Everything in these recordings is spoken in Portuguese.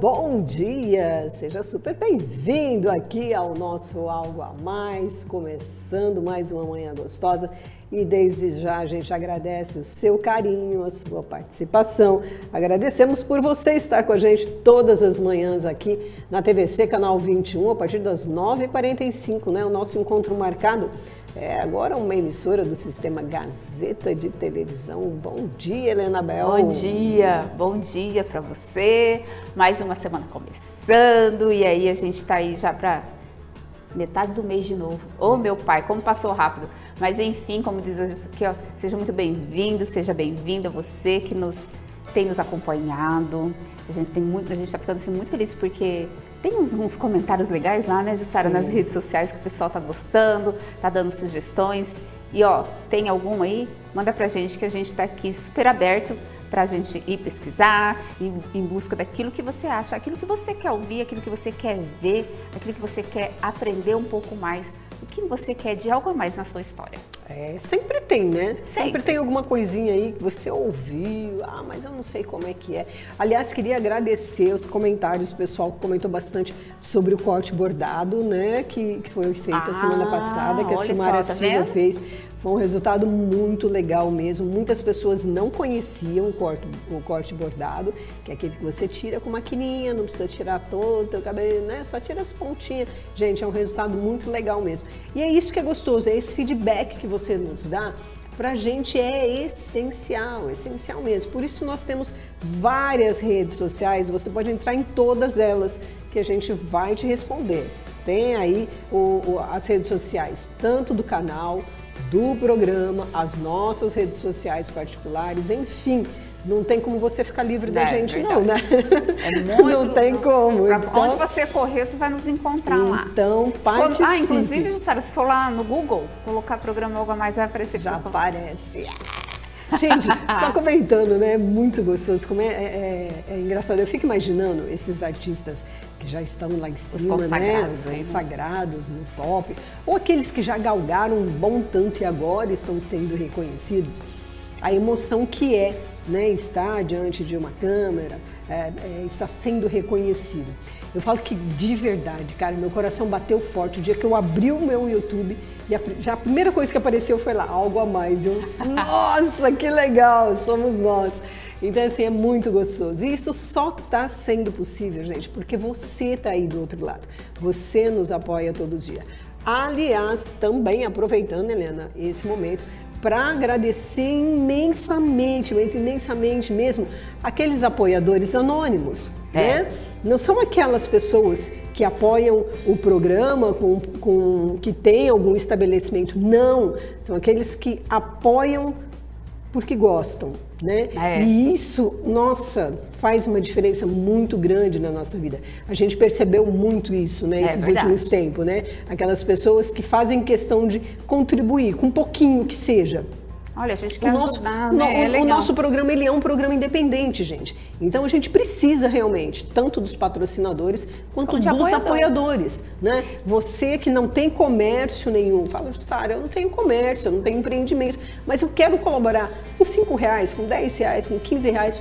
bom dia! Seja super bem-vindo aqui ao nosso Algo a Mais, começando mais uma manhã gostosa e desde já a gente agradece o seu carinho, a sua participação. Agradecemos por você estar com a gente todas as manhãs aqui na TVC Canal 21, a partir das 9h45, né? O nosso encontro marcado é agora uma emissora do Sistema Gazeta de Televisão. Bom dia, Helena Bel. Bom dia para você. Mais uma semana começando e aí a gente está aí já para metade do mês de novo. Ô meu pai, como passou rápido. Mas enfim, como diz aqui, ó, seja muito bem-vindo, seja bem-vinda você que tem nos acompanhado. A gente está ficando assim, muito feliz porque tem uns comentários legais lá, né, Jussara, nas redes sociais que o pessoal tá gostando, tá dando sugestões. E ó, tem alguma aí? Manda pra gente que a gente tá aqui super aberto pra gente ir pesquisar, ir em busca daquilo que você acha, aquilo que você quer ouvir, aquilo que você quer ver, aquilo que você quer aprender um pouco mais, o que você quer de algo a mais na sua história. Sempre tem, né? Sempre tem alguma coisinha aí que você ouviu, mas eu não sei como é que é. Aliás, queria agradecer os comentários, o pessoal comentou bastante sobre o corte bordado, né? Que foi feito a semana passada, que a Silmara Silva fez. Foi um resultado muito legal mesmo. Muitas pessoas não conheciam o corte bordado, que é aquele que você tira com maquininha, não precisa tirar todo o teu cabelo, né? Só tira as pontinhas. Gente, é um resultado muito legal mesmo. E é isso que é gostoso, é esse feedback que você nos dá. Pra gente é essencial mesmo. Por isso nós temos várias redes sociais, você pode entrar em todas elas, que a gente vai te responder. Tem aí as redes sociais, tanto do canal, do programa, as nossas redes sociais particulares, enfim, não tem como você ficar livre da gente, não, né? É muito. Não tem como. Então, onde você correr, você vai nos encontrar lá. Então, participe. Inclusive, Jussara, se for lá no Google, colocar programa Algo a Mais, vai aparecer. Já aparece. Gente, só comentando, né? Muito gostoso. Como é engraçado. Eu fico imaginando esses artistas que já estão lá em cima, os consagrados, né? Os consagrados no top, ou aqueles que já galgaram um bom tanto e agora estão sendo reconhecidos. A emoção que é, né, estar diante de uma câmera, estar sendo reconhecido. Eu falo que de verdade, cara, meu coração bateu forte o dia que eu abri o meu YouTube e a primeira coisa que apareceu foi lá, Algo a Mais. Nossa, que legal, somos nós. Então, assim, é muito gostoso. E isso só está sendo possível, gente, porque você está aí do outro lado. Você nos apoia todo dia. Aliás, também aproveitando, Helena, esse momento, para agradecer imensamente, mas imensamente mesmo, aqueles apoiadores anônimos, né? Não são aquelas pessoas que apoiam o programa que tem algum estabelecimento, não. São aqueles que apoiam porque gostam, né? E isso, nossa, faz uma diferença muito grande na nossa vida. A gente percebeu muito isso, né, esses últimos tempos, né? Aquelas pessoas que fazem questão de contribuir, com um pouquinho que seja. Olha, a gente quer ajudar, né? O nosso programa, ele é um programa independente, gente. Então, a gente precisa realmente, tanto dos patrocinadores, quanto dos apoiadores, né? Você que não tem comércio nenhum, fala, Jussara, eu não tenho comércio, eu não tenho empreendimento, mas eu quero colaborar com R$5, com R$10, com R$15,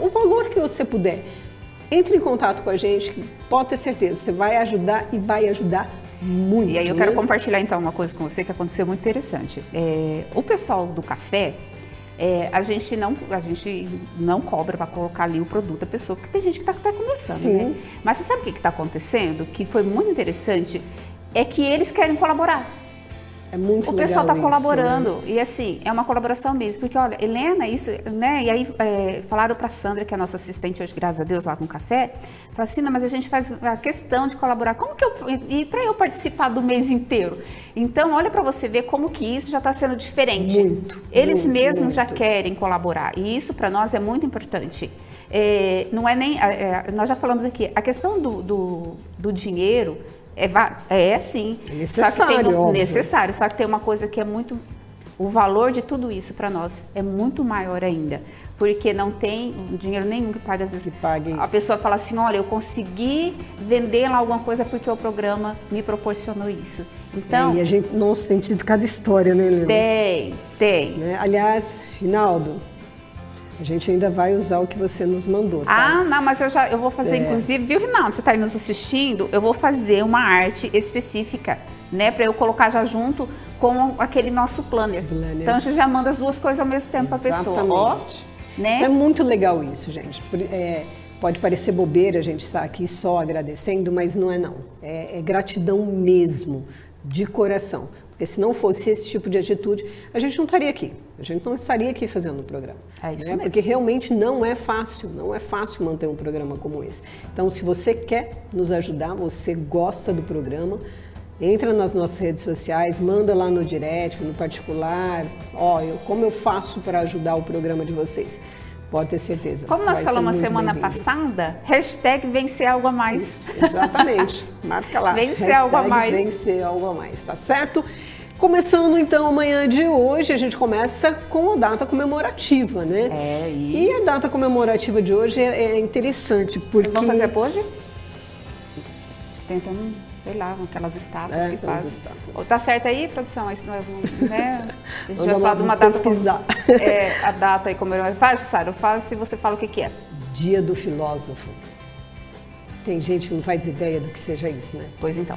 o valor que você puder. Entre em contato com a gente, que pode ter certeza, você vai ajudar e vai ajudar muito. E aí eu quero compartilhar então uma coisa com você que aconteceu muito interessante. O pessoal do café, a gente não cobra para colocar ali o produto da pessoa, porque tem gente que está começando, né? Mas você sabe o que está acontecendo? Que foi muito interessante, é que eles querem colaborar. É muito legal. O pessoal está colaborando, né? E assim, é uma colaboração mesmo, porque olha, Helena, isso, né, e aí falaram para Sandra, que é a nossa assistente hoje, graças a Deus, lá no café, falaram assim, não, mas a gente faz a questão de colaborar, e para eu participar do mês inteiro? Então, olha para você ver como que isso já está sendo diferente. Eles mesmos já querem colaborar, e isso para nós é muito importante. Não é nem, nós já falamos aqui, a questão do dinheiro, sim. É necessário, necessário, só que tem uma coisa que é muito... O valor de tudo isso para nós é muito maior ainda, porque não tem dinheiro nenhum que pague, às vezes. A pessoa fala assim, olha, eu consegui vender lá alguma coisa porque o programa me proporcionou isso. Então... E a gente, nossa, tem tido cada história, né, Helena? Tem. Né? Aliás, Rinaldo, A gente ainda vai usar o que você nos mandou, tá? Ah, não, mas eu vou fazer, inclusive, viu, Rinaldo? Você está aí nos assistindo, eu vou fazer uma arte específica, né? Para eu colocar já junto com aquele nosso planner. Então, a gente já manda as duas coisas ao mesmo tempo para a pessoa. Ó, né? É muito legal isso, gente. Pode parecer bobeira a gente estar aqui só agradecendo, mas não é não. É gratidão mesmo, de coração. Porque se não fosse esse tipo de atitude, a gente não estaria aqui. A gente não estaria aqui fazendo o programa. É isso mesmo. Porque realmente não é fácil manter um programa como esse. Então, se você quer nos ajudar, você gosta do programa, entra nas nossas redes sociais, manda lá no direct, no particular. Como eu faço para ajudar o programa de vocês? Pode ter certeza. Como nós falamos semana passada, #vencer algo a mais. Isso, exatamente. Marca lá. Vencer algo a mais. Vencer algo a mais, tá certo? Começando então amanhã de hoje, a gente começa com a data comemorativa, né? E a data comemorativa de hoje é interessante, porque... Vamos fazer a pose? Tentando, sei lá, aquelas estátuas que fazem. Tá certo aí, produção? Aí, né? A gente vai falar de uma data... pesquisar. A data aí comemorativa. Faz, Sara, eu faço e você fala o que é. Dia do Filósofo. Tem gente que não faz ideia do que seja isso, né? Pois então.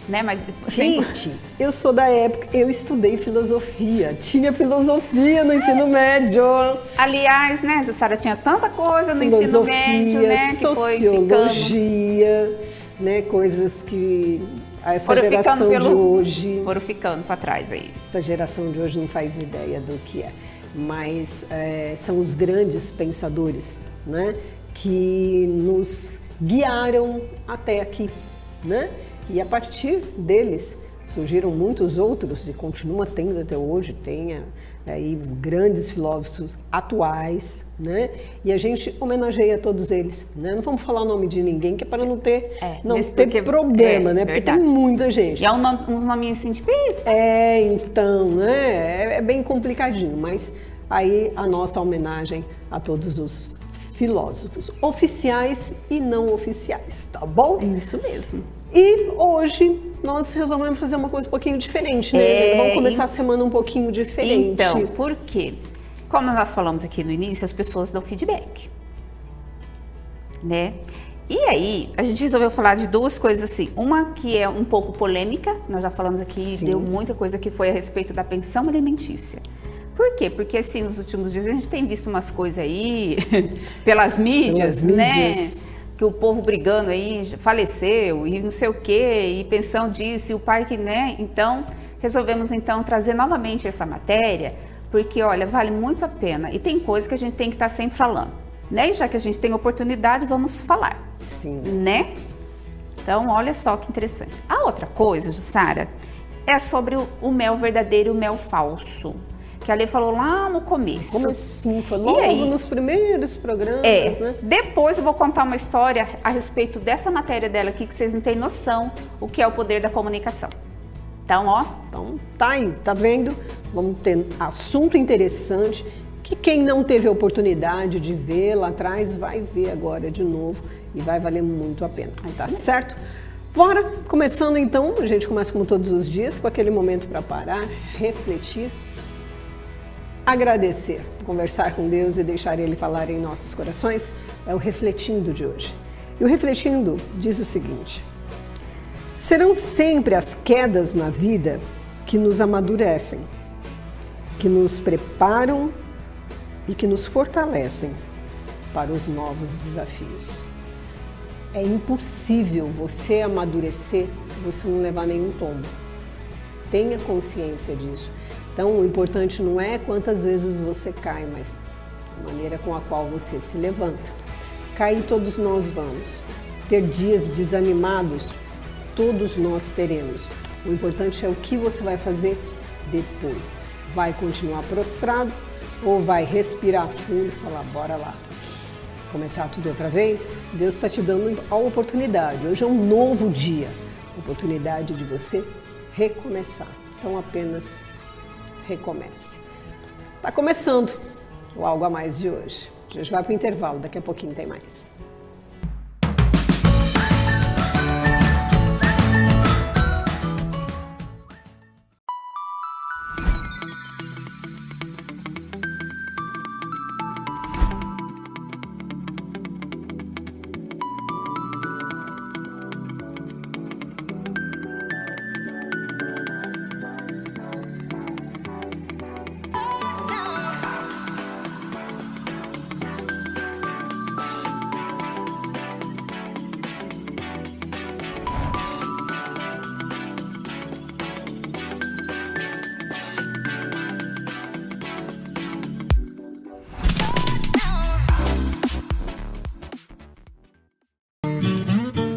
Né, mas, gente, eu sou da época, eu estudei filosofia, tinha filosofia no ensino médio. Aliás, né, Jussara, tinha tanta coisa no ensino médio, né, que sociologia, né, coisas que essa geração de hoje... Foram ficando para trás aí. Essa geração de hoje não faz ideia do que é, mas são os grandes pensadores, né, que nos guiaram até aqui, né? E a partir deles surgiram muitos outros e continua tendo até hoje, tem aí grandes filósofos atuais, né? E a gente homenageia todos eles, né? Não vamos falar o nome de ninguém, que é para não ter, problema, né? Porque tem muita gente. E é uns nominhos assim difíceis. Então, né? É bem complicadinho, mas aí a nossa homenagem a todos os filósofos oficiais e não oficiais, tá bom? Isso mesmo. E hoje nós resolvemos fazer uma coisa um pouquinho diferente, né? Vamos começar a semana um pouquinho diferente. Então, por quê? Como nós falamos aqui no início, as pessoas dão feedback, né? E aí, a gente resolveu falar de duas coisas assim. Uma que é um pouco polêmica, nós já falamos aqui, deu muita coisa que foi a respeito da pensão alimentícia. Por quê? Porque assim, nos últimos dias a gente tem visto umas coisas aí pelas mídias, né? Que o povo brigando aí, faleceu e não sei o quê, e pensão disso, e o pai que, né? Então, resolvemos então trazer novamente essa matéria, porque, olha, vale muito a pena. E tem coisa que a gente tem que estar sempre falando, né? E já que a gente tem oportunidade, vamos falar. Sim. Né? Então, olha só que interessante. A outra coisa, Jussara, é sobre o mel verdadeiro e o mel falso. Que a Lê falou lá no começo. Como assim? Foi logo nos primeiros programas, né? Depois eu vou contar uma história a respeito dessa matéria dela aqui, que vocês não têm noção o que é o poder da comunicação. Então, ó. Então, tá aí, tá vendo? Vamos ter assunto interessante, que quem não teve a oportunidade de ver lá atrás, vai ver agora de novo e vai valer muito a pena, tá certo? Bora, começando então, a gente começa como todos os dias, com aquele momento para parar, refletir, agradecer, conversar com Deus e deixar Ele falar em nossos corações, é o Refletindo de hoje. E o Refletindo diz o seguinte: serão sempre as quedas na vida que nos amadurecem, que nos preparam e que nos fortalecem para os novos desafios. É impossível você amadurecer se você não levar nenhum tombo. Tenha consciência disso. Então, o importante não é quantas vezes você cai, mas a maneira com a qual você se levanta. Cair todos nós vamos. Ter dias desanimados, todos nós teremos. O importante é o que você vai fazer depois. Vai continuar prostrado ou vai respirar fundo e falar, bora lá. Começar tudo outra vez? Deus está te dando a oportunidade. Hoje é um novo dia. Oportunidade de você recomeçar. Então, apenas recomece. Está começando o Algo a Mais de hoje. A gente vai para o intervalo, daqui a pouquinho tem mais.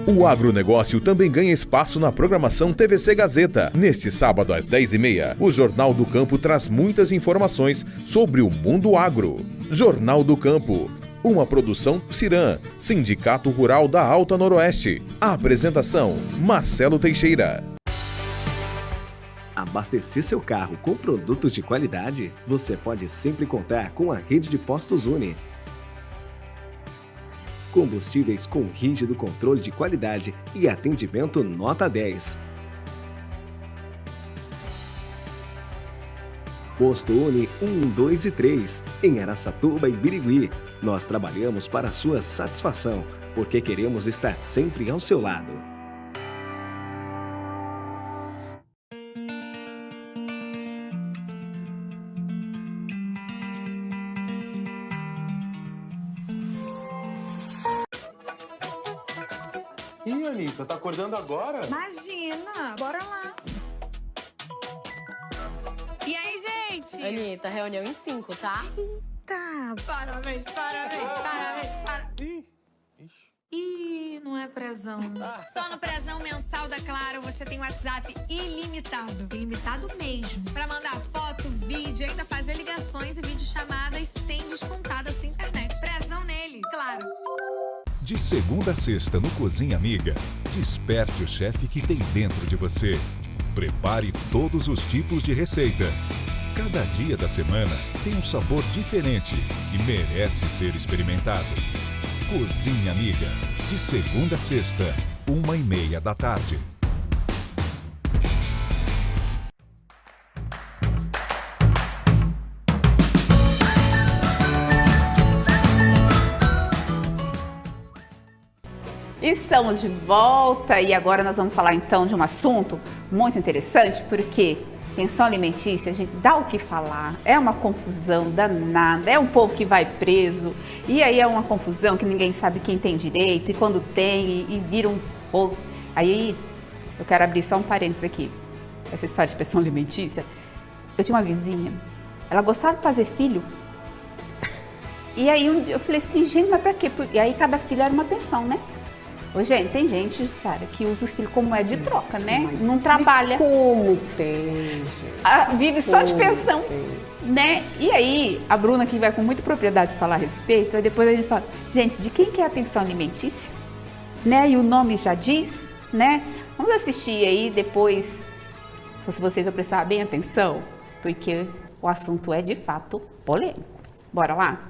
O agronegócio também ganha espaço na programação TVC Gazeta. Neste sábado às 10h30, o Jornal do Campo traz muitas informações sobre o mundo agro. Jornal do Campo, uma produção do Ciram, Sindicato Rural da Alta Noroeste. A apresentação, Marcelo Teixeira. Abastecer seu carro com produtos de qualidade? Você pode sempre contar com a rede de postos Uni. Combustíveis com rígido controle de qualidade e atendimento nota 10. Posto Uni 1, 2 e 3, em Araçatuba e Birigui. Nós trabalhamos para a sua satisfação, porque queremos estar sempre ao seu lado. Ih, Anitta, tá acordando agora? Imagina, bora lá. E aí, gente? Anitta, reunião em 5, tá? Tá, parabéns. Ih, não é prezão. Só no prezão mensal da Claro você tem WhatsApp ilimitado. Ilimitado mesmo. Pra mandar foto, vídeo, ainda fazer ligações e videochamadas sem descontar da sua internet. Prezão nele, Claro. De segunda a sexta no Cozinha Amiga, desperte o chefe que tem dentro de você. Prepare todos os tipos de receitas. Cada dia da semana tem um sabor diferente que merece ser experimentado. Cozinha Amiga, de segunda a sexta, 1h30 da tarde. Estamos de volta e agora nós vamos falar então de um assunto muito interessante, porque pensão alimentícia, a gente dá o que falar, é uma confusão danada, é um povo que vai preso e aí é uma confusão que ninguém sabe quem tem direito e quando tem e vira um rolo. Aí eu quero abrir só um parênteses aqui, essa história de pensão alimentícia. Eu tinha uma vizinha, ela gostava de fazer filho e aí eu falei assim, gente, mas pra quê? E aí cada filho era uma pensão, né? Ô, gente, tem gente, Sara, que usa os filhos como é de troca, né? Não trabalha. Como tem, gente? Vive só de pensão, né? E aí, a Bruna, que vai com muita propriedade falar a respeito, aí depois a gente fala, gente, de quem que é a pensão alimentícia? Né? E o nome já diz, né? Vamos assistir aí depois, se vocês vão prestar bem atenção, porque o assunto é de fato polêmico. Bora lá?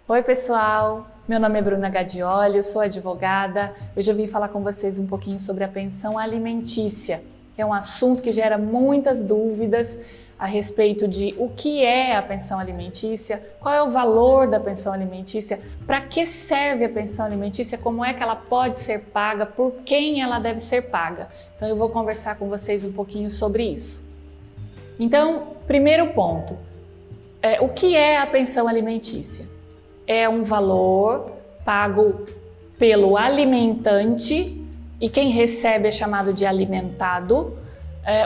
Oi, pessoal! Meu nome é Bruna Gadioli, eu sou advogada. Hoje eu vim falar com vocês um pouquinho sobre a pensão alimentícia, que é um assunto que gera muitas dúvidas a respeito de o que é a pensão alimentícia, qual é o valor da pensão alimentícia, para que serve a pensão alimentícia, como é que ela pode ser paga, por quem ela deve ser paga. Então eu vou conversar com vocês um pouquinho sobre isso. Então, primeiro ponto, o que é a pensão alimentícia? É um valor pago pelo alimentante e quem recebe é chamado de alimentado.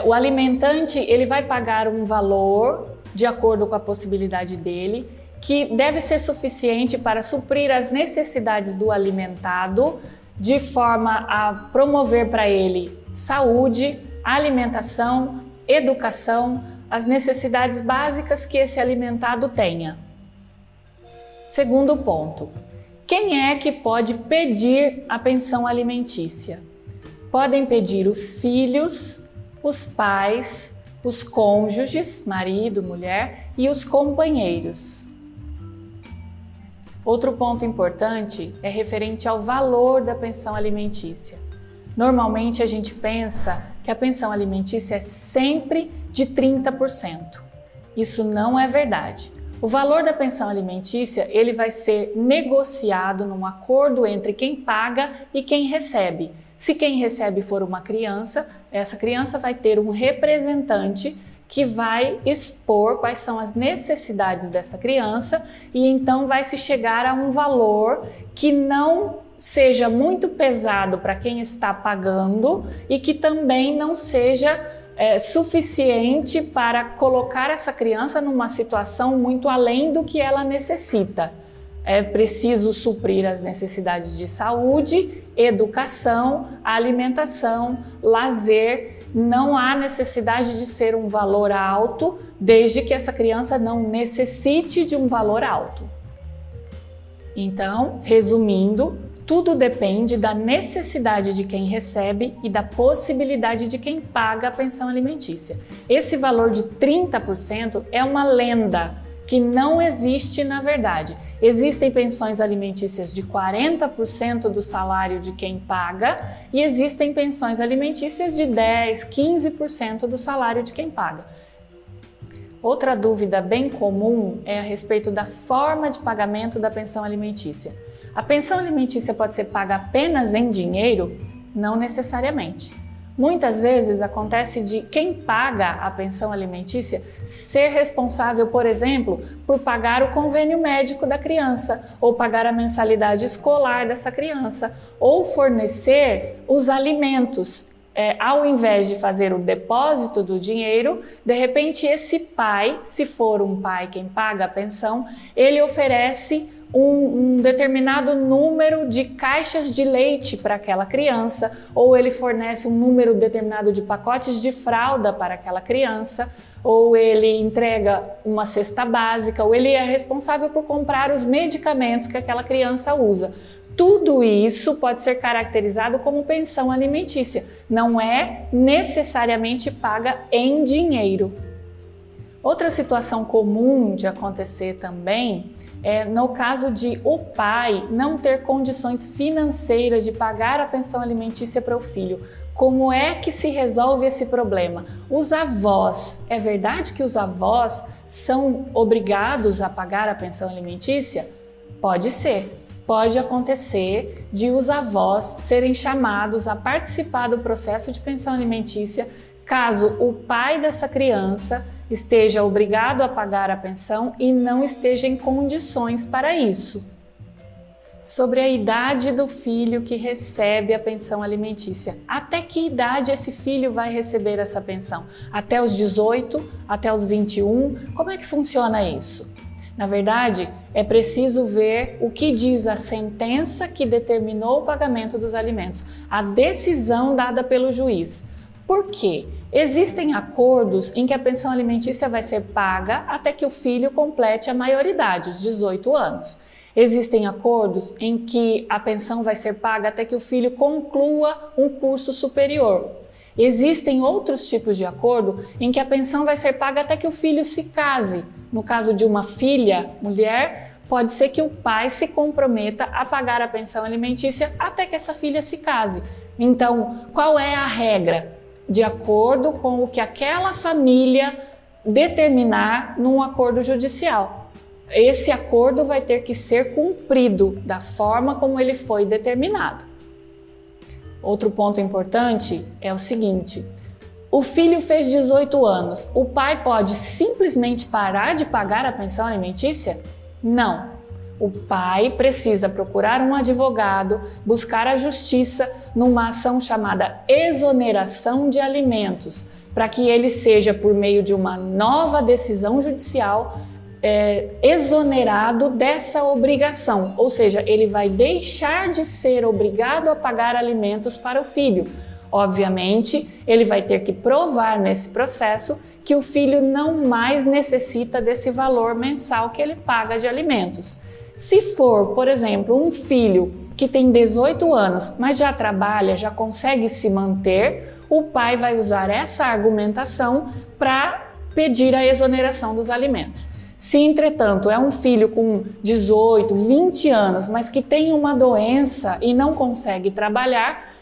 O alimentante ele vai pagar um valor de acordo com a possibilidade dele, que deve ser suficiente para suprir as necessidades do alimentado, de forma a promover para ele saúde, alimentação, educação, as necessidades básicas que esse alimentado tenha. Segundo ponto, quem é que pode pedir a pensão alimentícia? Podem pedir os filhos, os pais, os cônjuges, marido, mulher e os companheiros. Outro ponto importante é referente ao valor da pensão alimentícia. Normalmente a gente pensa que a pensão alimentícia é sempre de 30%. Isso não é verdade. O valor da pensão alimentícia ele vai ser negociado num acordo entre quem paga e quem recebe. Se quem recebe for uma criança, essa criança vai ter um representante que vai expor quais são as necessidades dessa criança e então vai se chegar a um valor que não seja muito pesado para quem está pagando e que também não seja suficiente para colocar essa criança numa situação muito além do que ela necessita. é preciso suprir as necessidades de saúde, educação, alimentação, lazer. Não há necessidade de ser um valor alto, desde que essa criança não necessite de um valor alto. Então, resumindo, tudo depende da necessidade de quem recebe e da possibilidade de quem paga a pensão alimentícia. Esse valor de 30% é uma lenda que não existe na verdade. Existem pensões alimentícias de 40% do salário de quem paga e existem pensões alimentícias de 10%, 15% do salário de quem paga. Outra dúvida bem comum é a respeito da forma de pagamento da pensão alimentícia. A pensão alimentícia pode ser paga apenas em dinheiro? Não necessariamente. Muitas vezes acontece de quem paga a pensão alimentícia ser responsável, por exemplo, por pagar o convênio médico da criança, ou pagar a mensalidade escolar dessa criança, ou fornecer os alimentos. Ao invés de fazer o depósito do dinheiro, de repente esse pai, se for um pai quem paga a pensão, ele oferece um determinado número de caixas de leite para aquela criança, ou ele fornece um número determinado de pacotes de fralda para aquela criança, ou ele entrega uma cesta básica, ou ele é responsável por comprar os medicamentos que aquela criança usa. Tudo isso pode ser caracterizado como pensão alimentícia, não é necessariamente paga em dinheiro. Outra situação comum de acontecer também é no caso de o pai não ter condições financeiras de pagar a pensão alimentícia para o filho. Como é que se resolve esse problema? Os avós, é verdade que os avós são obrigados a pagar a pensão alimentícia? Pode ser. Pode acontecer de os avós serem chamados a participar do processo de pensão alimentícia caso o pai dessa criança esteja obrigado a pagar a pensão e não esteja em condições para isso. Sobre a idade do filho que recebe a pensão alimentícia. Até que idade esse filho vai receber essa pensão? Até os 18? Até os 21? Como é que funciona isso? Na verdade, é preciso ver o que diz a sentença que determinou o pagamento dos alimentos, a decisão dada pelo juiz. Por quê? Existem acordos em que a pensão alimentícia vai ser paga até que o filho complete a maioridade, os 18 anos. Existem acordos em que a pensão vai ser paga até que o filho conclua um curso superior. Existem outros tipos de acordo em que a pensão vai ser paga até que o filho se case. No caso de uma filha, mulher, pode ser que o pai se comprometa a pagar a pensão alimentícia até que essa filha se case. Então, qual é a regra? De acordo com o que aquela família determinar num acordo judicial. Esse acordo vai ter que ser cumprido da forma como ele foi determinado. Outro ponto importante é o seguinte: o filho fez 18 anos, o pai pode simplesmente parar de pagar a pensão alimentícia? Não. O pai precisa procurar um advogado, buscar a justiça numa ação chamada exoneração de alimentos, para que ele seja, por meio de uma nova decisão judicial, exonerado dessa obrigação, ou seja, ele vai deixar de ser obrigado a pagar alimentos para o filho. Obviamente, ele vai ter que provar nesse processo que o filho não mais necessita desse valor mensal que ele paga de alimentos. Se for, por exemplo, um filho que tem 18 anos, mas já trabalha, já consegue se manter, o pai vai usar essa argumentação para pedir a exoneração dos alimentos. Se, entretanto, é um filho com 18, 20 anos, mas que tem uma doença e não consegue trabalhar,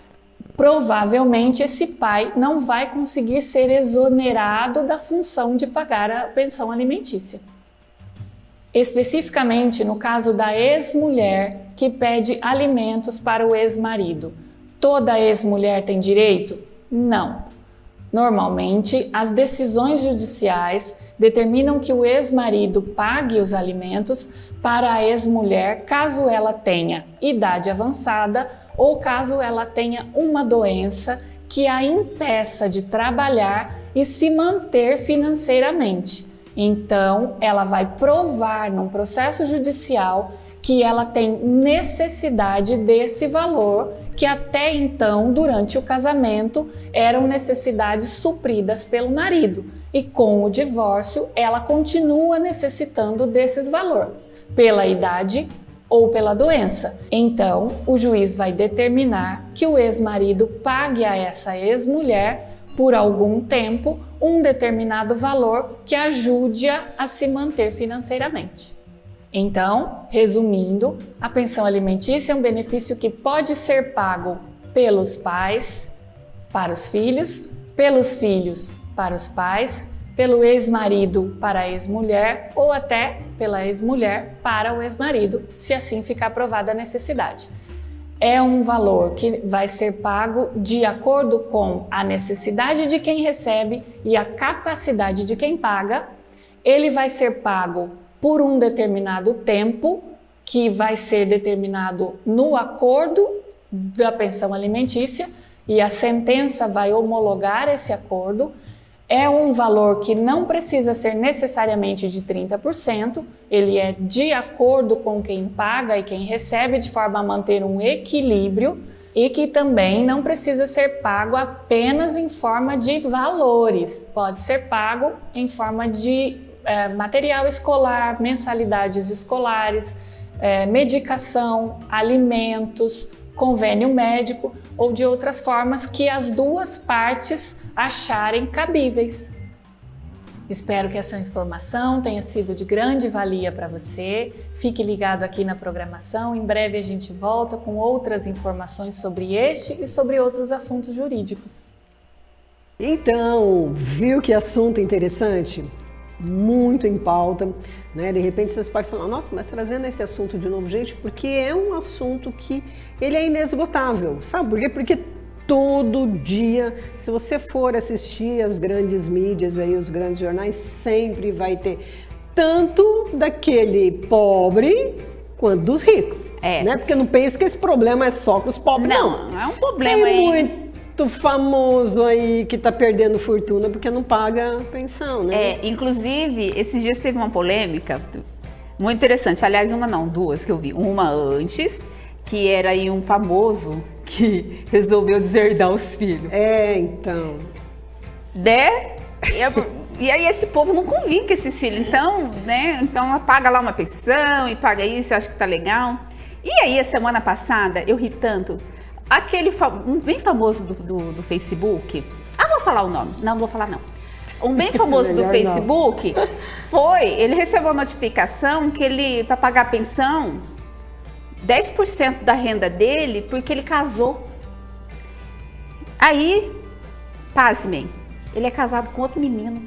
provavelmente esse pai não vai conseguir ser exonerado da função de pagar a pensão alimentícia. Especificamente no caso da ex-mulher que pede alimentos para o ex-marido, toda ex-mulher tem direito? Não. Normalmente, as decisões judiciais determinam que o ex-marido pague os alimentos para a ex-mulher caso ela tenha idade avançada ou caso ela tenha uma doença que a impeça de trabalhar e se manter financeiramente. Então, ela vai provar num processo judicial que ela tem necessidade desse valor que até então, durante o casamento, eram necessidades supridas pelo marido. E com o divórcio, ela continua necessitando desses valores, pela idade ou pela doença. Então, o juiz vai determinar que o ex-marido pague a essa ex-mulher, por algum tempo, um determinado valor que ajude-a a se manter financeiramente. Então, resumindo, a pensão alimentícia é um benefício que pode ser pago pelos pais para os filhos, pelos filhos para os pais, pelo ex-marido para a ex-mulher ou até pela ex-mulher para o ex-marido, se assim ficar provada a necessidade. É um valor que vai ser pago de acordo com a necessidade de quem recebe e a capacidade de quem paga. Ele vai ser pago por um determinado tempo, que vai ser determinado no acordo da pensão alimentícia, e a sentença vai homologar esse acordo. É um valor que não precisa ser necessariamente de 30%, ele é de acordo com quem paga e quem recebe, de forma a manter um equilíbrio, e que também não precisa ser pago apenas em forma de valores, pode ser pago em forma de material escolar, mensalidades escolares, medicação, alimentos, convênio médico ou de outras formas que as duas partes acharem cabíveis. Espero que essa informação tenha sido de grande valia para você. Fique ligado aqui na programação. Em breve a gente volta com outras informações sobre este e sobre outros assuntos jurídicos. Então, viu que assunto interessante? Muito em pauta, né? De repente vocês podem falar, nossa, mas trazendo esse assunto de novo, gente, porque é um assunto que ele é inesgotável, sabe por quê? Porque todo dia, se você for assistir as grandes mídias aí, os grandes jornais, sempre vai ter tanto daquele pobre quanto dos ricos, né? Porque não pense que esse problema é só com os pobres, não. Não é um problema Tem aí. muito famoso aí que tá perdendo fortuna porque não paga pensão, né? Inclusive, esses dias teve uma polêmica muito interessante. Aliás, uma não, duas que eu vi. Uma antes, que era aí um famoso que resolveu deserdar os filhos. Então. E aí esse povo não convive com esses filhos. Então, né? Então paga lá uma pensão e paga isso, acho que tá legal. E aí, a semana passada, eu ri tanto. Um bem famoso do Facebook, vou falar o nome, não vou falar não. Um bem famoso do Facebook ele recebeu a notificação que ele, para pagar a pensão, 10% da renda dele, porque ele casou. Aí, pasmem, ele é casado com outro menino.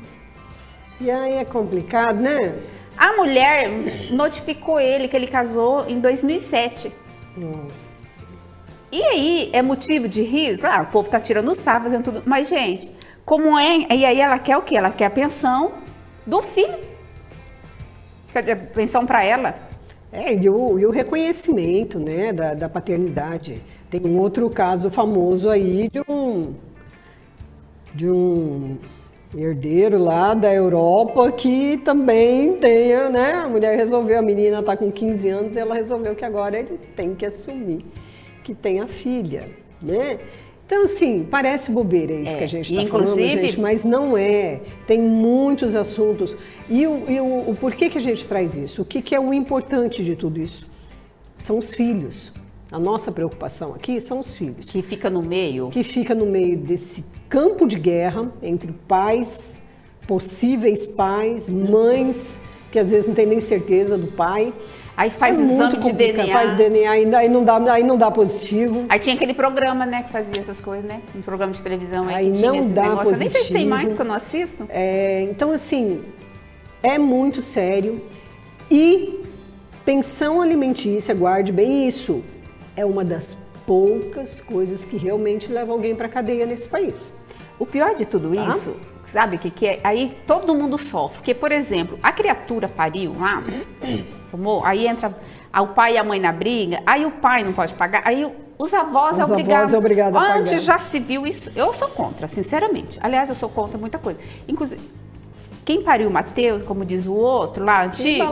E aí é complicado, né? A mulher notificou ele que ele casou em 2007. Nossa. E aí, é motivo de rir? Claro, o povo tá tirando sarro, fazendo tudo. Mas, gente, como é? E aí ela quer o quê? Ela quer a pensão do filho. Quer dizer, pensão para ela. E o reconhecimento, né, da paternidade. Tem um outro caso famoso aí de um herdeiro lá da Europa que também tem, né? A mulher resolveu, a menina tá com 15 anos e ela resolveu que agora ele tem que assumir que tem a filha, né? Então, assim, parece bobeira isso que a gente está falando, gente, mas não é. Tem muitos assuntos. E o porquê que a gente traz isso? O que é o importante de tudo isso? São os filhos. A nossa preocupação aqui são os filhos. Que fica no meio. Que fica no meio desse campo de guerra entre pais, possíveis pais, mães, que às vezes não tem nem certeza do pai. Aí faz exame de DNA. Faz DNA, aí não dá positivo. Aí tinha aquele programa, né, que fazia essas coisas, né? Um programa de televisão aí que não tinha esse dá negócio. positivo. Eu nem sei se tem mais, porque eu não assisto. Então, assim, é muito sério. E pensão alimentícia, guarde bem isso, é uma das poucas coisas que realmente levam alguém para cadeia nesse país. O pior de tudo isso, sabe o que é? Aí todo mundo sofre. Porque, por exemplo, a criatura pariu lá, aí entra o pai e a mãe na briga, aí o pai não pode pagar, aí os avós é obrigado a pagar. Antes já se viu isso. Eu sou contra, sinceramente. Aliás, eu sou contra muita coisa. Inclusive, quem pariu o Mateus, como diz o outro lá antigo,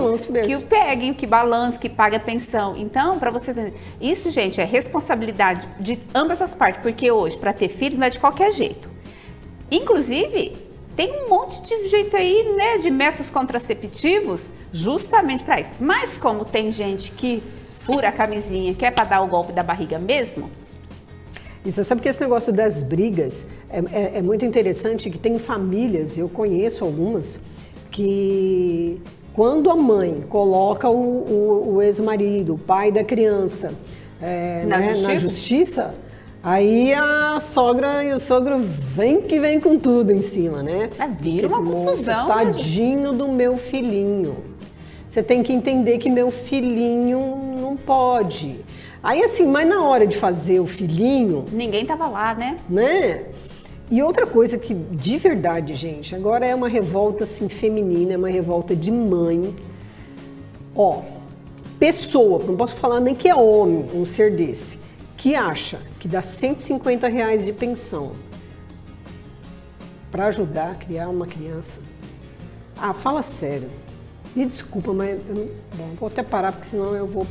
que o pegue, que balance, que pague a pensão. Então, para você entender, isso, gente, é responsabilidade de ambas as partes, porque hoje, para ter filho, não é de qualquer jeito. Inclusive, tem um monte de jeito aí, né, de métodos contraceptivos, justamente para isso. Mas como tem gente que fura a camisinha, que é para dar o golpe da barriga mesmo. E você sabe que esse negócio das brigas é muito interessante, que tem famílias, eu conheço algumas, que quando a mãe coloca o ex-marido, o pai da criança, na justiça, aí a sogra e o sogro vem com tudo em cima, né? Vira uma confusão. Tadinho do meu filhinho. Você tem que entender que meu filhinho não pode. Aí assim, mas na hora de fazer o filhinho... Ninguém tava lá, né? E outra coisa que, de verdade, gente, agora é uma revolta assim, feminina, é uma revolta de mãe. Ó, pessoa, não posso falar nem que é homem, um ser desse, que acha que dá R$150 de pensão para ajudar a criar uma criança. Ah, fala sério. Me desculpa, mas vou até parar, porque senão eu vou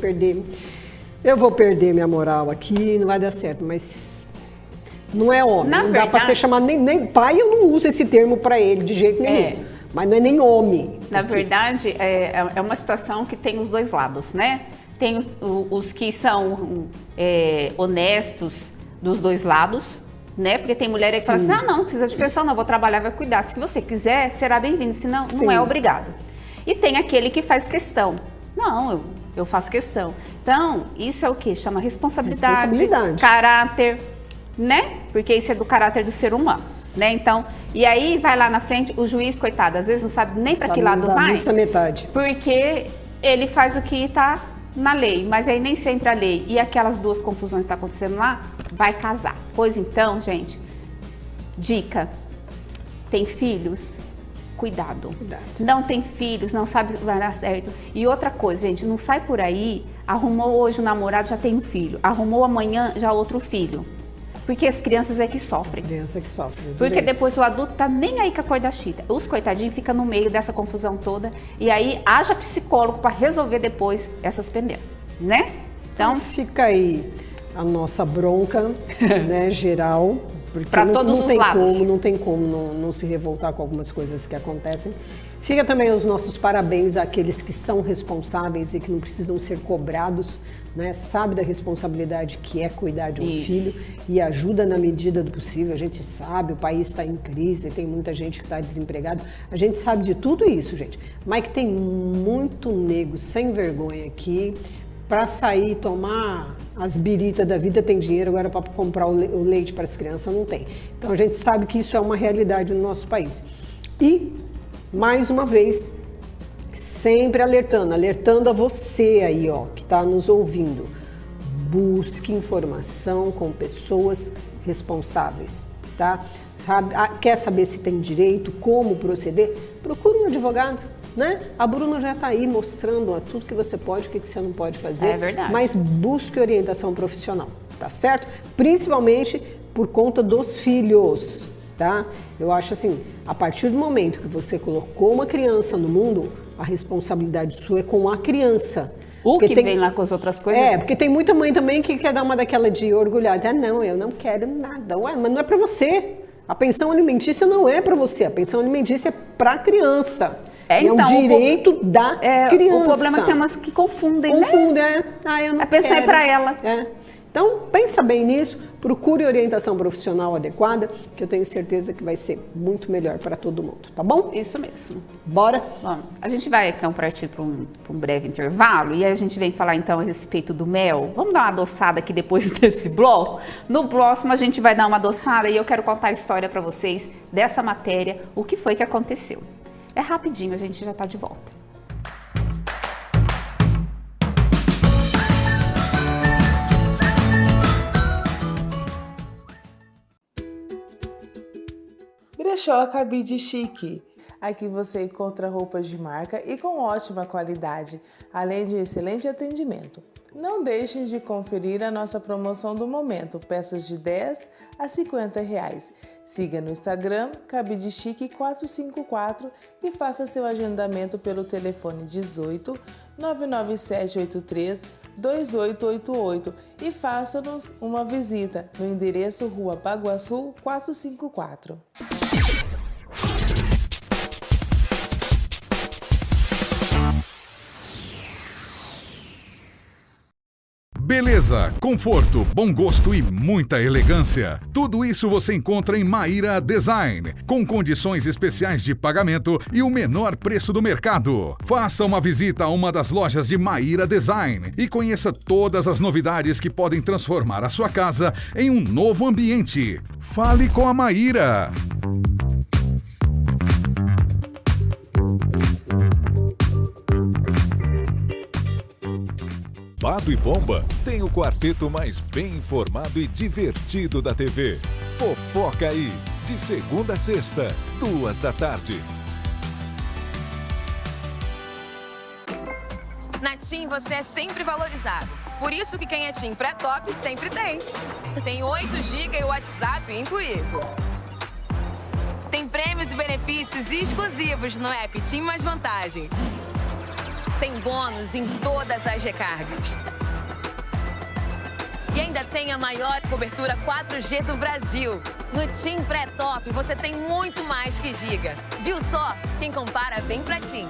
perder minha moral aqui, não vai dar certo, mas não é homem, não dá para ser chamado nem pai, eu não uso esse termo para ele de jeito nenhum, mas não é nem homem. Na verdade, é uma situação que tem os dois lados, né? Tem os que são honestos dos dois lados, né? Porque tem mulher que fala assim, não precisa de pensão, não, vou trabalhar, vai cuidar. Se você quiser, será bem-vindo, senão não é obrigado. E tem aquele que faz questão. Não, eu faço questão. Então, isso é o que? Chama responsabilidade, caráter, né? Porque isso é do caráter do ser humano, né? Então, e aí vai lá na frente, o juiz, coitado, às vezes não sabe nem para que lado vai. Metade. Porque ele faz o que está na lei, mas aí nem sempre a lei e aquelas duas confusões que estão acontecendo lá, vai casar. Pois então, gente, dica, tem filhos? Cuidado. Não tem filhos, não sabe se vai dar certo. E outra coisa, gente, não sai por aí, arrumou hoje o namorado, já tem um filho. Arrumou amanhã, já outro filho. Porque as crianças é que sofrem. Criança que sofre. Porque depois o adulto tá nem aí com a cor da chita. Os coitadinhos ficam no meio dessa confusão toda. E aí haja psicólogo para resolver depois essas pendências, né? Então fica aí a nossa bronca, né, geral. Para todos os lados. Não tem como não se revoltar com algumas coisas que acontecem. Fica também os nossos parabéns àqueles que são responsáveis e que não precisam ser cobrados, né? Sabe da responsabilidade que é cuidar de um filho e ajuda na medida do possível. A gente sabe, o país está em crise, tem muita gente que está desempregada. A gente sabe de tudo isso, gente. Mas que tem muito nego sem vergonha aqui. Para sair e tomar as biritas da vida tem dinheiro, agora para comprar o leite para as crianças não tem. Então a gente sabe que isso é uma realidade no nosso país. E, mais uma vez, sempre alertando a você aí, ó, que está nos ouvindo. Busque informação com pessoas responsáveis, tá? Quer saber se tem direito, como proceder? Procure um advogado. Né? A Bruna já está aí mostrando tudo que você pode, o que você não pode fazer. É verdade. Mas busque orientação profissional, tá certo? Principalmente por conta dos filhos, tá? Eu acho assim, a partir do momento que você colocou uma criança no mundo, a responsabilidade sua é com a criança. Vem lá com as outras coisas. Porque tem muita mãe também que quer dar uma daquela de orgulhada. Não, eu não quero nada. Ué, mas não é para você. A pensão alimentícia não é para você. A pensão alimentícia é para a criança. Então, é um direito da criança. O problema é que tem umas que confundem, né? Eu não a pensão quero. É para ela. Então, pensa bem nisso, procure orientação profissional adequada, que eu tenho certeza que vai ser muito melhor para todo mundo, tá bom? Isso mesmo. Bora? Bom, a gente vai então partir para um breve intervalo e aí a gente vem falar então a respeito do mel. Vamos dar uma adoçada aqui depois desse bloco? No próximo a gente vai dar uma adoçada e eu quero contar a história para vocês dessa matéria, o que foi que aconteceu. É rapidinho, a gente já está de volta. Brechó Cabide Chique. Aqui você encontra roupas de marca e com ótima qualidade, além de excelente atendimento. Não deixem de conferir a nossa promoção do momento, peças de R$10 a R$50. Siga no Instagram, Cabide Chique 454 e faça seu agendamento pelo telefone 18 99783 2888 e faça-nos uma visita no endereço Rua Baguaçu 454. Beleza, conforto, bom gosto e muita elegância. Tudo isso você encontra em Maíra Design, com condições especiais de pagamento e o menor preço do mercado. Faça uma visita a uma das lojas de Maíra Design e conheça todas as novidades que podem transformar a sua casa em um novo ambiente. Fale com a Maíra. Bado e Bomba tem o quarteto mais bem informado e divertido da TV. Fofoca Aí, de segunda a sexta, 14h. Na TIM você é sempre valorizado. Por isso que quem é TIM pré-top sempre tem. Tem 8 GB e o WhatsApp incluído. Tem prêmios e benefícios exclusivos no app TIM Mais Vantagens. Tem bônus em todas as recargas. E ainda tem a maior cobertura 4G do Brasil. No TIM Pré-Top você tem muito mais que giga. Viu só? Quem compara vem pra TIM.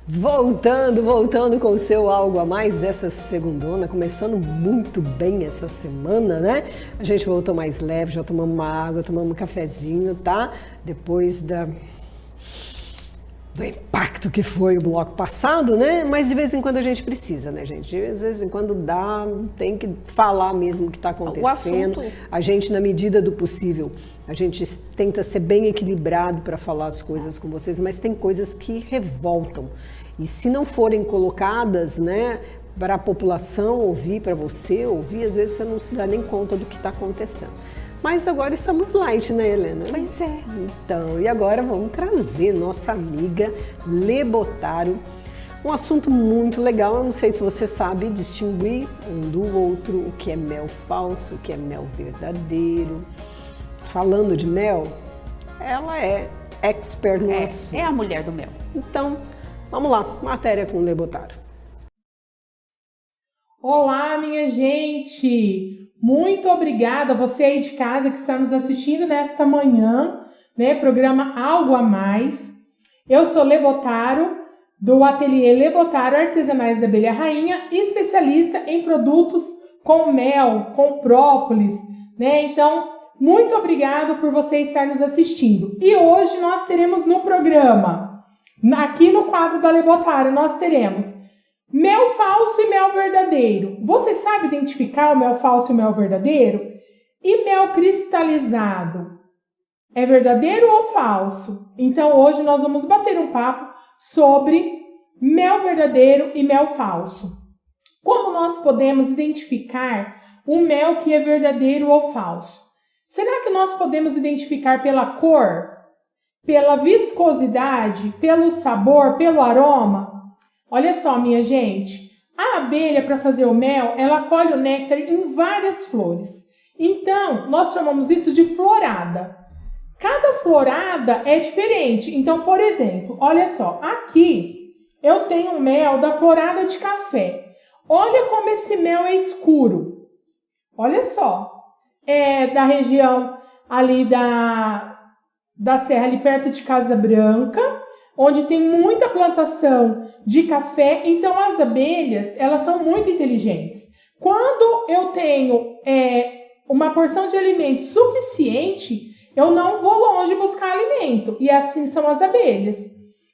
Voltando com o seu Algo a Mais dessa segundona, começando muito bem essa semana, né? A gente voltou mais leve, já tomamos uma água, tomamos um cafezinho, tá? Depois do impacto que foi o bloco passado, né? Mas de vez em quando a gente precisa, né, gente? De vez em quando tem que falar mesmo o que está acontecendo. A gente, na medida do possível, a gente tenta ser bem equilibrado para falar as coisas com vocês, mas tem coisas que revoltam. E se não forem colocadas, né, para a população ouvir, para você ouvir, às vezes você não se dá nem conta do que está acontecendo. Mas agora estamos light, né, Helena? Pois é. Então, e agora vamos trazer nossa amiga Lê Botaro. Um assunto muito legal, eu não sei se você sabe distinguir um do outro, o que é mel falso, o que é mel verdadeiro. Falando de mel, ela é expert no assunto. É a mulher do mel. Então, vamos lá, matéria com Lê Botaro. Olá, minha gente! Muito obrigada a você aí de casa que está nos assistindo nesta manhã, né? Programa Algo a Mais. Eu sou Lê Botaro, do ateliê Lê Botaro Artesanais da Abelha Rainha, especialista em produtos com mel, com própolis, né? Então, muito obrigado por você estar nos assistindo. E hoje nós teremos no programa, aqui no quadro da Lê Botaro, nós teremos mel falso e mel verdadeiro. Você sabe identificar o mel falso e o mel verdadeiro? E mel cristalizado? É verdadeiro ou falso? Então hoje nós vamos bater um papo sobre mel verdadeiro e mel falso. Como nós podemos identificar o mel que é verdadeiro ou falso? Será que nós podemos identificar pela cor, pela viscosidade, pelo sabor, pelo aroma? Olha só, minha gente, a abelha, para fazer o mel, ela colhe o néctar em várias flores. Então, nós chamamos isso de florada. Cada florada é diferente. Então, por exemplo, olha só, aqui eu tenho um mel da florada de café. Olha como esse mel é escuro. Olha só, é da região ali da serra, ali perto de Casa Branca, onde tem muita plantação de café. Então as abelhas, elas são muito inteligentes. Quando eu tenho uma porção de alimento suficiente, eu não vou longe buscar alimento. E assim são as abelhas.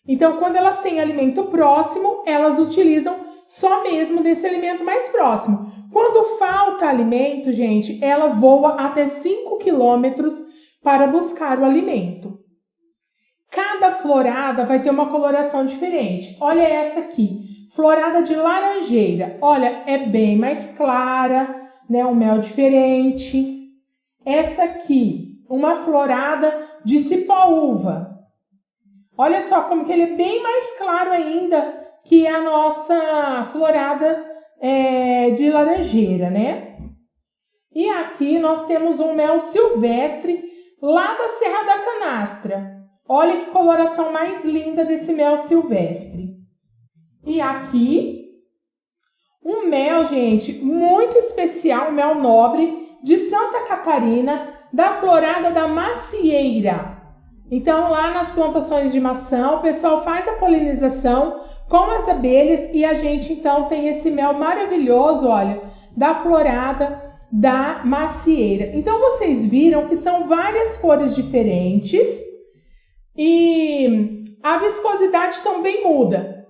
Então, quando elas têm alimento próximo, elas utilizam só mesmo desse alimento mais próximo. Quando falta alimento, gente, ela voa até 5 quilômetros para buscar o alimento. Cada florada vai ter uma coloração diferente. Olha essa aqui, Florada de laranjeira. Olha, é bem mais clara, né? Um mel diferente. Essa aqui, uma florada de cipó-uva. Olha só como que ele é bem mais claro ainda que a nossa florada de laranjeira, né? E aqui nós temos um mel silvestre lá da Serra da Canastra. Olha que coloração mais linda desse mel silvestre. E aqui, um mel, gente, muito especial, um mel nobre de Santa Catarina, da florada da macieira. Então, lá nas plantações de maçã, o pessoal faz a polinização com as abelhas e a gente, então, tem esse mel maravilhoso, olha, da florada da macieira. Então, vocês viram que são várias cores diferentes e a viscosidade também muda.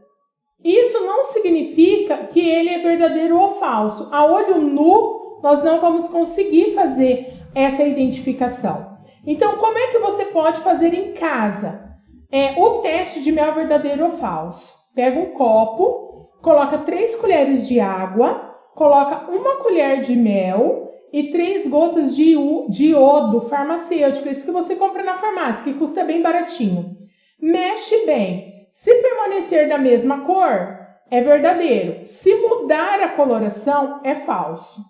Isso não significa que ele é verdadeiro ou falso. A olho nu, nós não vamos conseguir fazer essa identificação. Então, como é que você pode fazer em casa o teste de mel verdadeiro ou falso? Pega um copo, coloca 3 colheres de água, coloca 1 colher de mel e 3 gotas de iodo farmacêutico, esse que você compra na farmácia, que custa bem baratinho. Mexe bem. Se permanecer da mesma cor, é verdadeiro. Se mudar a coloração, é falso.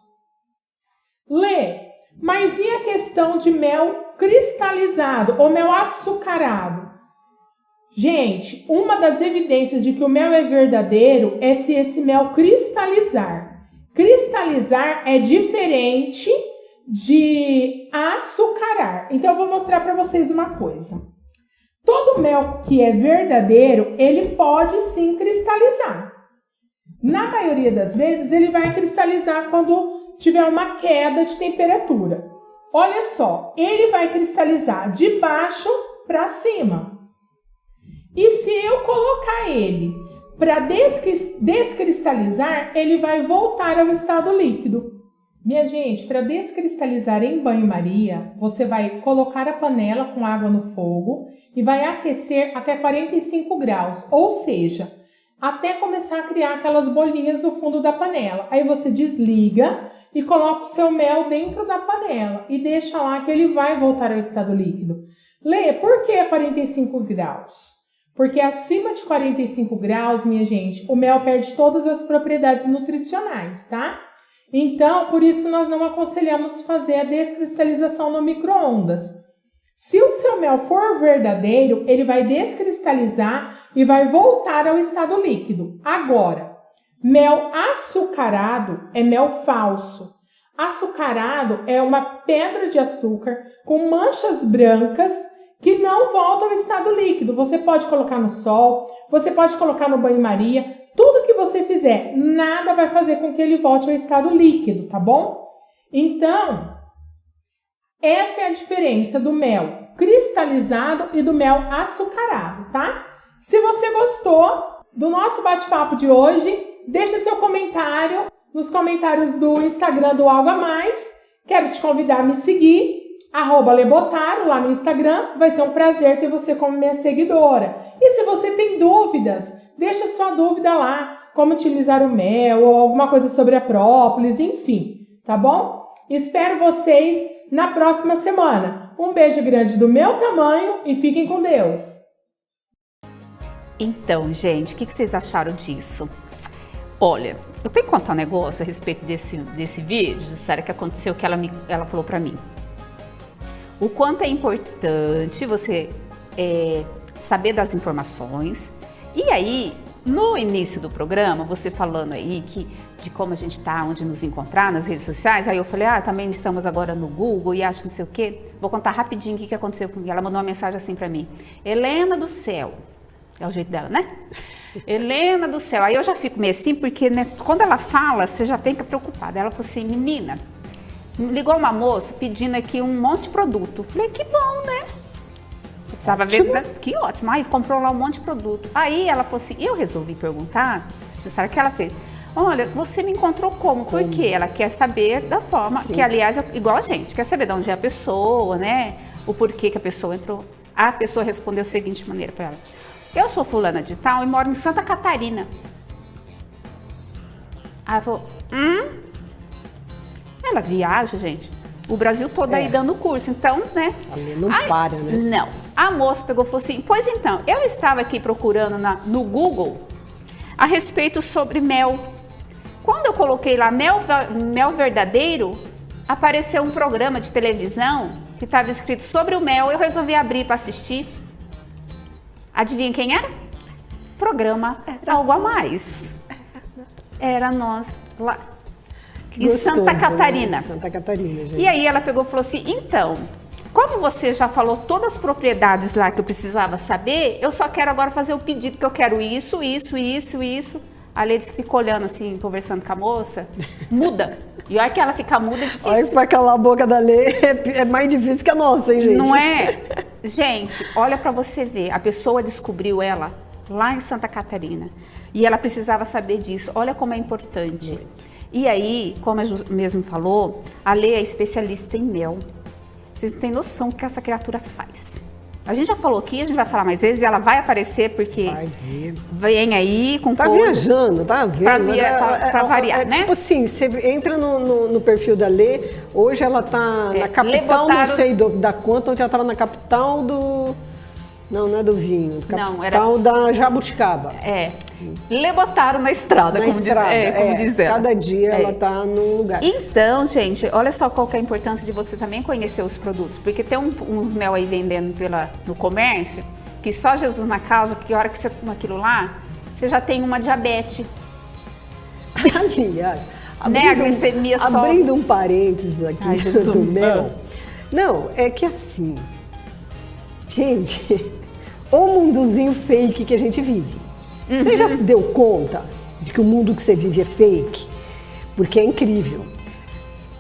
Lê, mas e a questão de mel cristalizado ou mel açucarado? Gente, uma das evidências de que o mel é verdadeiro é se esse mel cristalizar. Cristalizar é diferente de açucarar. Então, eu vou mostrar para vocês uma coisa. Todo mel que é verdadeiro, ele pode sim cristalizar. Na maioria das vezes, ele vai cristalizar quando tiver uma queda de temperatura. Olha só, ele vai cristalizar de baixo para cima. E se eu colocar ele para descristalizar, ele vai voltar ao estado líquido. Minha gente, para descristalizar em banho-maria, você vai colocar a panela com água no fogo e vai aquecer até 45 graus, ou seja, até começar a criar aquelas bolinhas no fundo da panela. Aí você desliga e coloca o seu mel dentro da panela e deixa lá que ele vai voltar ao estado líquido. Lê, por que 45 graus? Porque acima de 45 graus, minha gente, o mel perde todas as propriedades nutricionais, tá? Então, por isso que nós não aconselhamos fazer a descristalização no micro-ondas. Se o seu mel for verdadeiro, ele vai descristalizar e vai voltar ao estado líquido. Agora, mel açucarado é mel falso. Açucarado é uma pedra de açúcar com manchas brancas que não volta ao estado líquido. Você pode colocar no sol, você pode colocar no banho-maria, tudo que você fizer, nada vai fazer com que ele volte ao estado líquido, tá bom? Então, essa é a diferença do mel cristalizado e do mel açucarado, tá? Se você gostou do nosso bate-papo de hoje, deixa seu comentário nos comentários do Instagram do Algo a Mais. Quero te convidar a me seguir, @lebotaro lá no Instagram. Vai ser um prazer ter você como minha seguidora. E se você tem dúvidas, deixa sua dúvida lá, como utilizar o mel ou alguma coisa sobre a própolis, enfim, tá bom? Espero vocês na próxima semana. Um beijo grande do meu tamanho e fiquem com Deus. Então, gente, o que vocês acharam disso? Olha, eu tenho que contar um negócio a respeito desse vídeo, sério, que aconteceu, que ela falou pra mim. O quanto é importante você saber das informações. E aí, no início do programa, você falando aí de como a gente está, onde nos encontrar nas redes sociais, aí eu falei, também estamos agora no Google e acho não sei o quê. Vou contar rapidinho o que aconteceu comigo. Ela mandou uma mensagem assim pra mim. Helena do céu. É o jeito dela, né? Helena do céu. Aí eu já fico meio assim, porque né, quando ela fala, você já fica preocupada. Ela falou assim, menina, ligou uma moça pedindo aqui um monte de produto. Eu falei, que bom, né? Eu precisava ver, que ótimo. Aí comprou lá um monte de produto. Aí ela falou assim, eu resolvi perguntar, sabe o que ela fez? Olha, você me encontrou como? Porque ela quer saber da forma, que aliás é igual a gente, quer saber de onde é a pessoa, né? O porquê que a pessoa entrou. A pessoa respondeu da seguinte maneira para ela. Eu sou fulana de tal e moro em Santa Catarina. Aí ela falou, Ela viaja, gente, o Brasil todo aí dando curso, então, né? Ali não para, né? Não. A moça pegou e falou assim, pois então, eu estava aqui procurando no Google a respeito sobre mel. Quando eu coloquei lá mel verdadeiro, apareceu um programa de televisão que estava escrito sobre o mel, eu resolvi abrir para assistir. Adivinha quem era? Programa Algo a Mais. Era nós lá em Santa Catarina. Né? Santa Catarina, gente. E aí ela pegou e falou assim, então, como você já falou todas as propriedades lá que eu precisava saber, eu só quero agora fazer o pedido, que eu quero isso. A Lady ficou olhando assim, conversando com a moça, muda. E olha que ela fica muda é difícil. Olha que pra calar a boca da Lê é mais difícil que a nossa, hein, gente? Não é? Gente, olha pra você ver, a pessoa descobriu ela lá em Santa Catarina. E ela precisava saber disso. Olha como é importante. Muito. E aí, como a Ju mesmo falou, a Lê é especialista em mel. Vocês não têm noção do que essa criatura faz. A gente já falou aqui, a gente vai falar mais vezes, e ela vai aparecer porque vai vir. Vem aí com tá coisa. Viajando, tá vendo? Pra variar, né? Tipo assim, você entra no perfil da Lê, hoje ela tá na capital, não sei da quanto, onde ela estava na capital do... Não é do vinho, capital da Jabuticaba. Lebotaram na estrada, como diz ela. Cada dia ela tá num lugar. Então, gente, olha só qual que é a importância de você também conhecer os produtos. Porque tem uns mel aí vendendo no comércio, que só Jesus na causa, que a hora que você toma aquilo lá, você já tem uma diabetes. Aliás, a glicemia sobe. Abrindo um parênteses aqui do mel. Não, é que assim, gente, o mundozinho fake que a gente vive. Você já se deu conta de que o mundo que você vive é fake? Porque é incrível.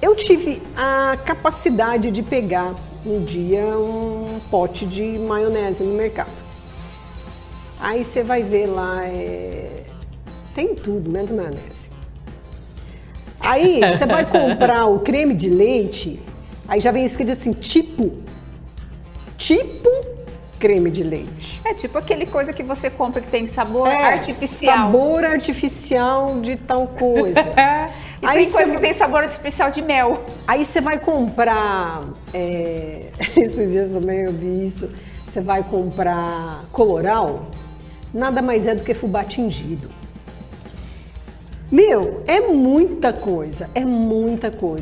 Eu tive a capacidade de pegar um dia um pote de maionese no mercado. Aí você vai ver lá, tem tudo, menos maionese. Aí você vai comprar o creme de leite, aí já vem escrito assim, tipo creme de leite. É tipo aquele coisa que você compra que tem sabor artificial. Sabor artificial de tal coisa. E aí tem coisa que tem sabor artificial de mel. Aí você vai comprar, esses dias também eu vi isso, você vai comprar Coloral, nada mais é do que fubá tingido. Meu, é muita coisa.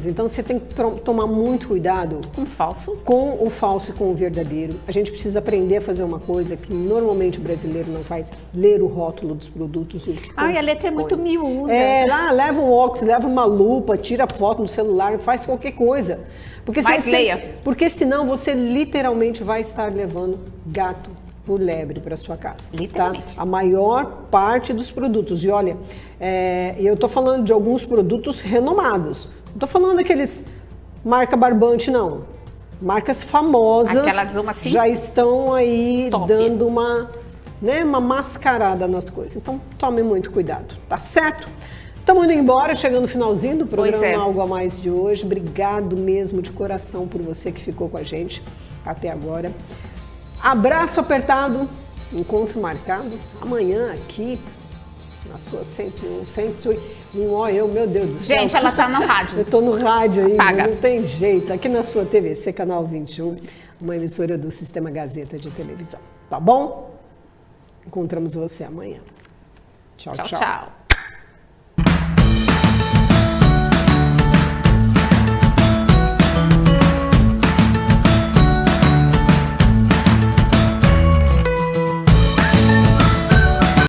Então você tem que tomar muito cuidado com o falso e com o verdadeiro. A gente precisa aprender a fazer uma coisa que normalmente o brasileiro não faz, ler o rótulo dos produtos. A letra é muito miúda. Leva um óculos, leva uma lupa, tira foto no celular, faz qualquer coisa. Mas leia. Porque senão você literalmente vai estar levando gato por lebre para sua casa. Literalmente. Tá? A maior parte dos produtos. E olha, eu estou falando de alguns produtos renomados. Não estou falando daqueles marca barbante, não. Marcas famosas já estão aí dando uma mascarada nas coisas. Então, tome muito cuidado, tá certo? Estamos indo embora, chegando no finalzinho do programa Algo a Mais de hoje. Obrigado mesmo de coração por você que ficou com a gente até agora. Abraço apertado, encontro marcado amanhã aqui na sua 101, meu Deus do céu. Gente, ela tá no rádio. Eu tô no rádio aí, Apaga. Não tem jeito. Aqui na sua TVC, canal 21, uma emissora do Sistema Gazeta de televisão. Tá bom? Encontramos você amanhã. Tchau, tchau.